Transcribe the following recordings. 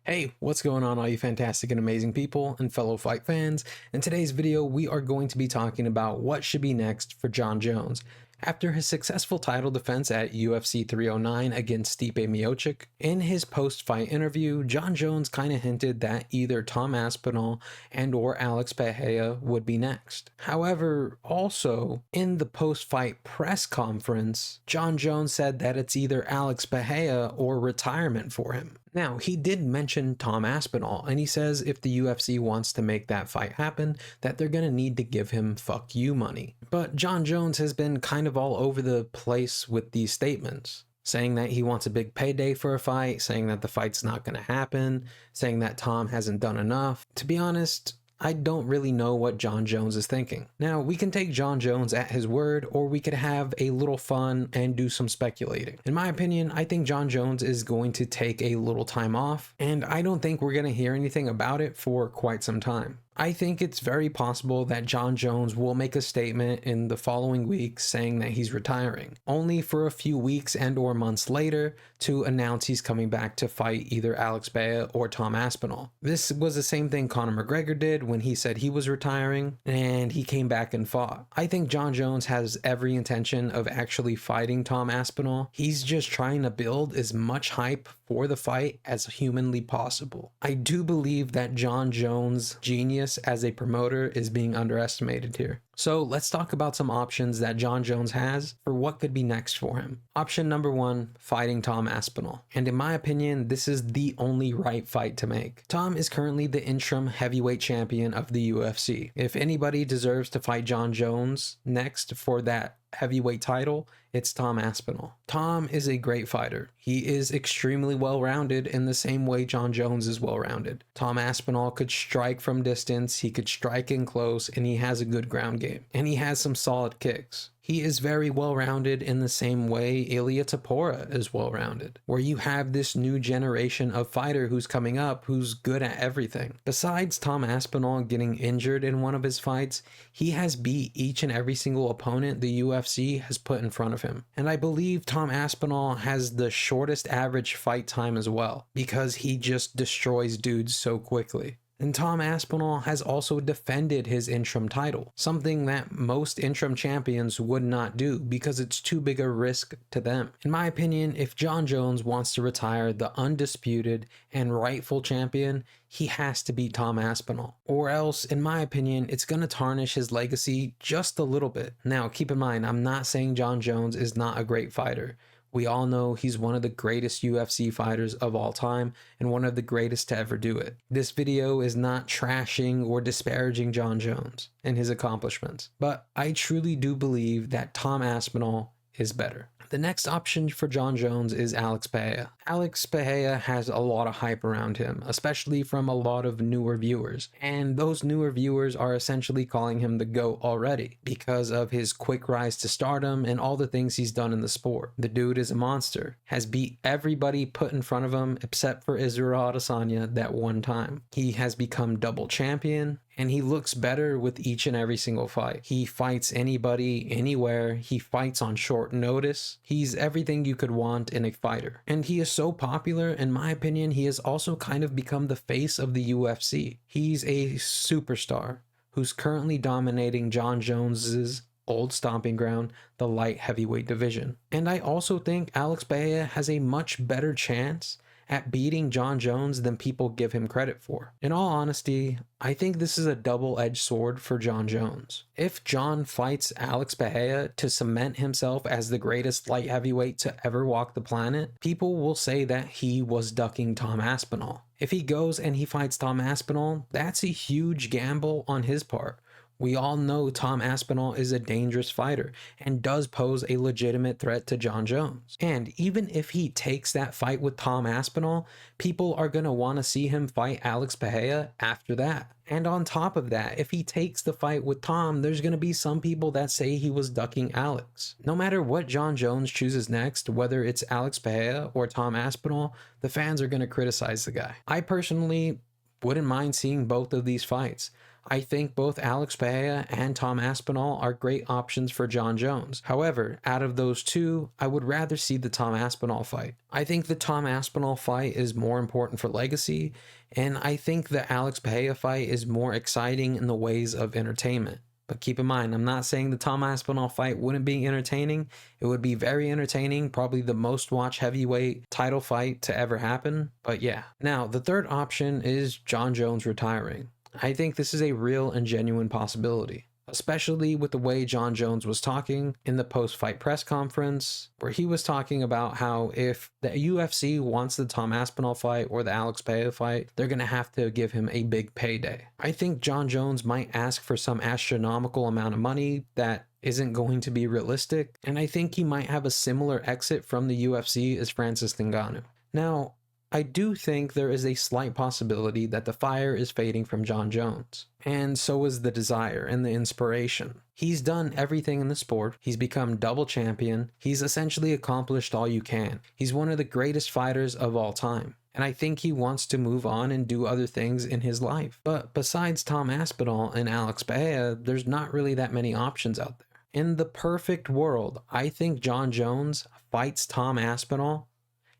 Hey, what's going on all you fantastic and amazing people and fellow fight fans? In today's video, we are going to be talking about what should be next for Jon Jones. After his successful title defense at UFC 309 against Stipe Miocic, in his post-fight interview, Jon Jones kind of hinted that either Tom Aspinall and or Alex Pereira would be next. However, also in the post-fight press conference, Jon Jones said that it's either Alex Pereira or retirement for him. Now, he did mention Tom Aspinall, and he says if the UFC wants to make that fight happen, that they're going to need to give him fuck you money. But Jon Jones has been kind of all over the place with these statements, saying that he wants a big payday for a fight, saying that the fight's not going to happen, saying that Tom hasn't done enough. To be honest, I don't really know what Jon Jones is thinking. Now, we can take Jon Jones at his word, or we could have a little fun and do some speculating. In my opinion, I think Jon Jones is going to take a little time off, and I don't think we're going to hear anything about it for quite some time. I think it's very possible that Jon Jones will make a statement in the following week saying that he's retiring, only for a few weeks and or months later to announce he's coming back to fight either Alex Pereira or Tom Aspinall. This was the same thing Conor McGregor did when he said he was retiring and he came back and fought. I think Jon Jones has every intention of actually fighting Tom Aspinall. He's just trying to build as much hype for the fight as humanly possible. I do believe that Jon Jones' genius as a promoter is being underestimated here. So let's talk about some options that Jon Jones has for what could be next for him. Option number one, fighting Tom Aspinall. And in my opinion, this is the only right fight to make. Tom is currently the interim heavyweight champion of the UFC. If anybody deserves to fight Jon Jones next for that heavyweight title, it's Tom Aspinall. Tom is a great fighter. He is extremely well-rounded in the same way Jon Jones is well-rounded. Tom Aspinall could strike from distance, he could strike in close, and he has a good ground game. And he has some solid kicks. He is very well-rounded in the same way Ilia Topuria is well-rounded, where you have this new generation of fighter who's coming up who's good at everything. Besides Tom Aspinall getting injured in one of his fights, he has beat each and every single opponent the UFC has put in front of him. And I believe Tom Aspinall has the shortest average fight time as well, because he just destroys dudes so quickly. And Tom Aspinall has also defended his interim title, something that most interim champions would not do because it's too big a risk to them. In my opinion, if Jon Jones wants to retire the undisputed and rightful champion, he has to beat Tom Aspinall. Or else, in my opinion, it's going to tarnish his legacy just a little bit. Now, keep in mind, I'm not saying Jon Jones is not a great fighter. We all know he's one of the greatest UFC fighters of all time and one of the greatest to ever do it. This video is not trashing or disparaging Jon Jones and his accomplishments, but I truly do believe that Tom Aspinall is better. The next option for Jon Jones is Alex Pereira. Alex Pereira has a lot of hype around him, especially from a lot of newer viewers. And those newer viewers are essentially calling him the GOAT already because of his quick rise to stardom and all the things he's done in the sport. The dude is a monster, has beat everybody put in front of him except for Israel Adesanya that one time. He has become double champion, and he looks better with each and every single fight. He fights anybody, anywhere. He fights on short notice. He's everything you could want in a fighter. And he is so popular, in my opinion, he has also kind of become the face of the UFC. He's a superstar who's currently dominating Jon Jones's old stomping ground, the light heavyweight division. And I also think Alex Pereira has a much better chance at beating Jon Jones than people give him credit for. In all honesty, I think this is a double-edged sword for Jon Jones. If Jon fights Alex Pereira to cement himself as the greatest light heavyweight to ever walk the planet, people will say that he was ducking Tom Aspinall. If he goes and he fights Tom Aspinall, that's a huge gamble on his part. We all know Tom Aspinall is a dangerous fighter and does pose a legitimate threat to Jon Jones. And even if he takes that fight with Tom Aspinall, people are going to want to see him fight Alex Pereira after that. And on top of that, if he takes the fight with Tom, there's going to be some people that say he was ducking Alex. No matter what Jon Jones chooses next, whether it's Alex Pereira or Tom Aspinall, the fans are going to criticize the guy. I personally wouldn't mind seeing both of these fights. I think both Alex Pereira and Tom Aspinall are great options for Jon Jones. However, out of those two, I would rather see the Tom Aspinall fight. I think the Tom Aspinall fight is more important for legacy, and I think the Alex Pereira fight is more exciting in the ways of entertainment. But keep in mind, I'm not saying the Tom Aspinall fight wouldn't be entertaining. It would be very entertaining, probably the most watched heavyweight title fight to ever happen. But yeah. Now, the third option is Jon Jones retiring. I think this is a real and genuine possibility, especially with the way Jon Jones was talking in the post-fight press conference, where he was talking about how if the UFC wants the Tom Aspinall fight or the Alex Pereira fight, they're going to have to give him a big payday. I think Jon Jones might ask for some astronomical amount of money that isn't going to be realistic, and I think he might have a similar exit from the UFC as Francis Ngannou. Now, I do think there is a slight possibility that the fire is fading from Jon Jones, and so is the desire and the inspiration. He's done everything in the sport. He's become double champion. He's essentially accomplished all you can. He's one of the greatest fighters of all time. And I think he wants to move on and do other things in his life. But besides Tom Aspinall and Alex Pereira, there's not really that many options out there. In the perfect world, I think Jon Jones fights Tom Aspinall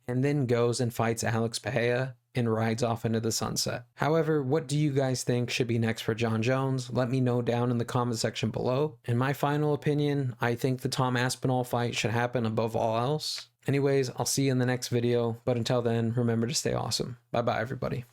and then goes and fights Alex Pereira and rides off into the sunset. However, what do you guys think should be next for Jon Jones? Let me know down in the comment section below. In my final opinion, I think the Tom Aspinall fight should happen above all else. Anyways, I'll see you in the next video, but until then, remember to stay awesome. Bye bye, everybody.